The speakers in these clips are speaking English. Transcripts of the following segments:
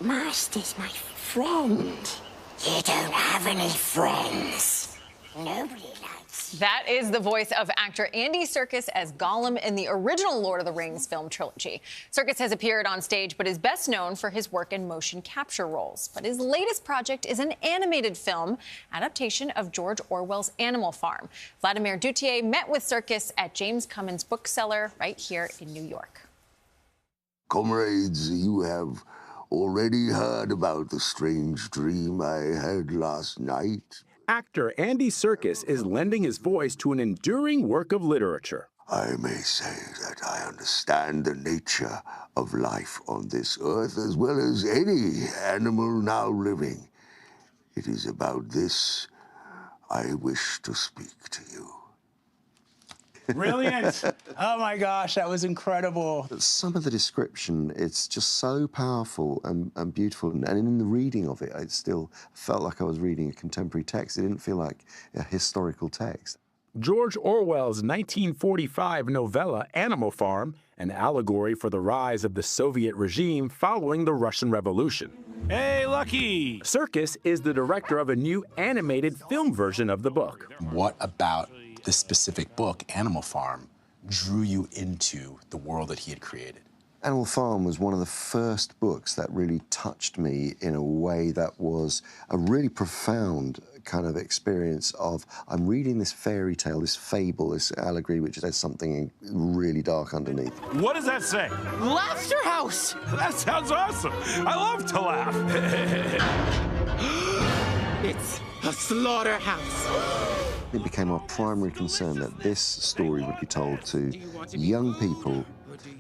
Master's my friend. You don't have any friends. Nobody likes you. That is the voice of actor Andy Serkis as Gollum in the original Lord of the Rings film trilogy. Serkis has appeared on stage, but is best known for his work in motion capture roles. But his latest project is an animated film adaptation of George Orwell's Animal Farm. Vladimir Duthiers met with Serkis at James Cummins' bookseller right here in New York. Comrades, you have already heard about the strange dream I had last night. Actor Andy Serkis is lending his voice to an enduring work of literature. I may say that I understand the nature of life on this earth as well as any animal now living. It is about this I wish to speak to you. Brilliant. Oh my gosh, that was incredible. Some of the description, it's just so powerful and beautiful. And in the reading of it, I still felt like I was reading a contemporary text. It didn't feel like a historical text. George Orwell's 1945 novella Animal Farm, an allegory for the rise of the Soviet regime following the Russian Revolution. Hey, Lucky! Serkis is the director of a new animated film version of the book. What about this specific book, Animal Farm, drew you into the world that he had created? Animal Farm was one of the first books that really touched me in a way that was a really profound kind of experience of, I'm reading this fairy tale, this fable, this allegory, which has something really dark underneath. What does that say? Laughter House! That sounds awesome. I love to laugh. It's a slaughterhouse. It became our primary concern that this story would be told to young people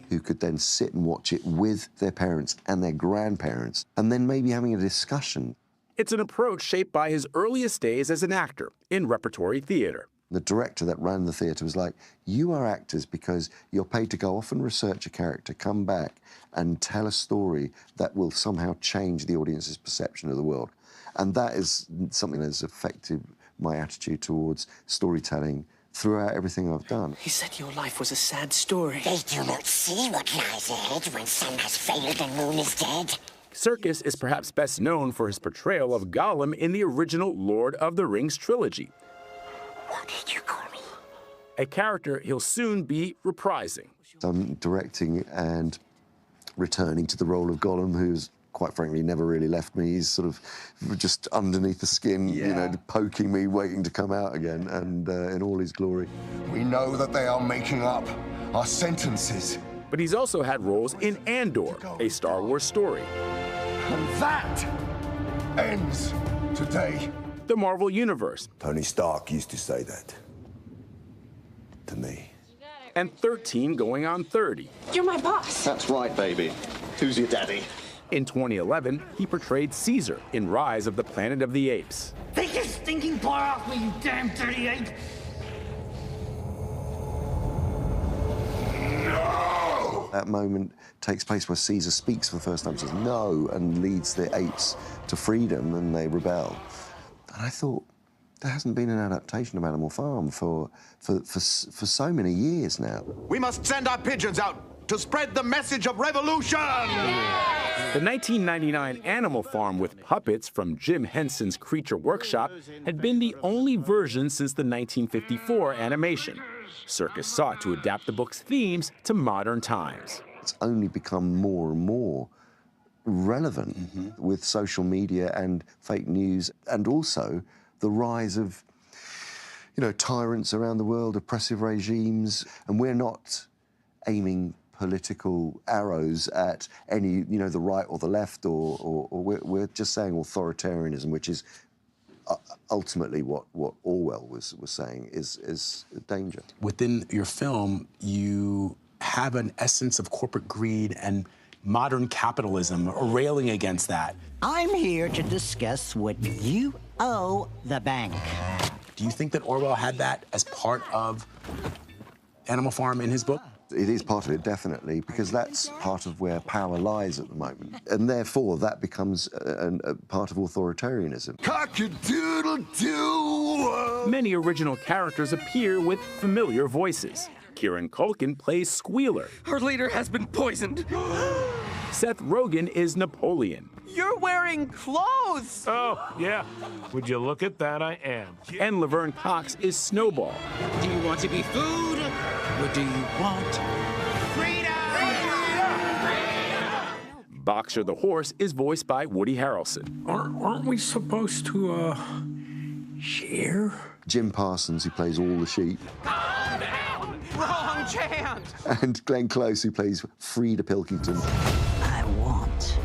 who could then sit and watch it with their parents and their grandparents, and then maybe having a discussion. It's an approach shaped by his earliest days as an actor in repertory theater. The director that ran the theatre was like, you are actors because you're paid to go off and research a character, come back and tell a story that will somehow change the audience's perception of the world. And that is something that has affected my attitude towards storytelling throughout everything I've done. He said your life was a sad story. They do not see what lies ahead when sun has failed and moon is dead. Serkis is perhaps best known for his portrayal of Gollum in the original Lord of the Rings trilogy. What did you call me? A character he'll soon be reprising. I'm directing and returning to the role of Gollum, who's quite frankly never really left me. He's sort of just underneath the skin, you know, poking me, waiting to come out again, and in all his glory. We know that they are making up our sentences. But he's also had roles in Andor, a Star Wars story. And that ends today. The Marvel Universe. Tony Stark used to say that to me. And 13 going on 30. You're my boss. That's right, baby. Who's your daddy? In 2011, he portrayed Caesar in Rise of the Planet of the Apes. Take your stinking paw off me, you damn dirty ape! That moment takes place where Caesar speaks for the first time, says no, and leads the apes to freedom, and they rebel. And I thought, there hasn't been an adaptation of Animal Farm for so many years now. We must send our pigeons out to spread the message of revolution! The 1999 Animal Farm with puppets from Jim Henson's Creature Workshop had been the only version since the 1954 animation. Serkis sought to adapt the book's themes to modern times. It's only become more and more relevant with social media and fake news, and also the rise of, you know, tyrants around the world, oppressive regimes, and we're not aiming political arrows at any, you know, the right or the left, or we're just saying authoritarianism, which is ultimately what Orwell was saying is a danger. Within your film, you have an essence of corporate greed and modern capitalism, railing against that. I'm here to discuss what you owe the bank. Do you think that Orwell had that as part of Animal Farm in his book? It is part of it, definitely, because that's part of where power lies at the moment. And therefore, that becomes a part of authoritarianism. Cock-a-doodle-doo! Many original characters appear with familiar voices. Kieran Culkin plays Squealer. Our leader has been poisoned. Seth Rogen is Napoleon. You're wearing clothes! Oh, yeah. Would you look at that? I am. And Laverne Cox is Snowball. Do you want to be food? Or do you want freedom? Boxer the horse is voiced by Woody Harrelson. Aren't we supposed to, share? Jim Parsons, who plays all the sheep. Wrong chant! And Glenn Close, who plays Frieda Pilkington. I want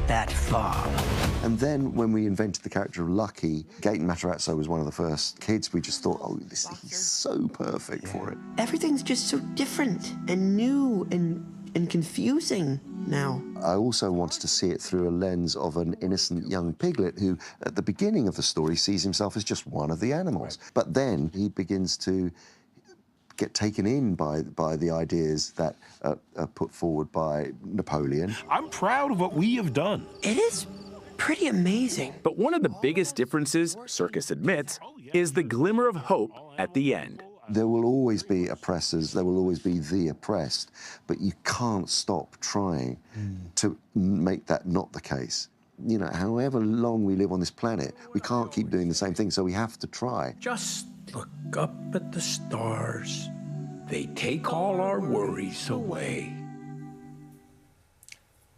that farm. And then when we invented the character of Lucky, Gaten Matarazzo was one of the first kids. We just thought, oh, he's so perfect for it. Everything's just so different and new and confusing now. I also wanted to see it through a lens of an innocent young piglet who, at the beginning of the story, sees himself as just one of the animals. But then he begins to get taken in by the ideas that are put forward by Napoleon. I'm proud of what we have done. It is pretty amazing. But one of the biggest differences, Serkis admits, is the glimmer of hope at the end. There will always be oppressors, there will always be the oppressed, but you can't stop trying to make that not the case. You know, however long we live on this planet, we can't keep doing the same thing, so we have to try. Just look up at the stars. They take all our worries away.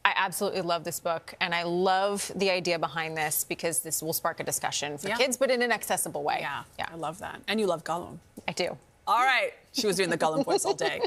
I absolutely love this book, and I love the idea behind this because this will spark a discussion for kids, but in an accessible way. Yeah, I love that. And you love Gollum. I do. All right. She was doing the Gollum voice all day.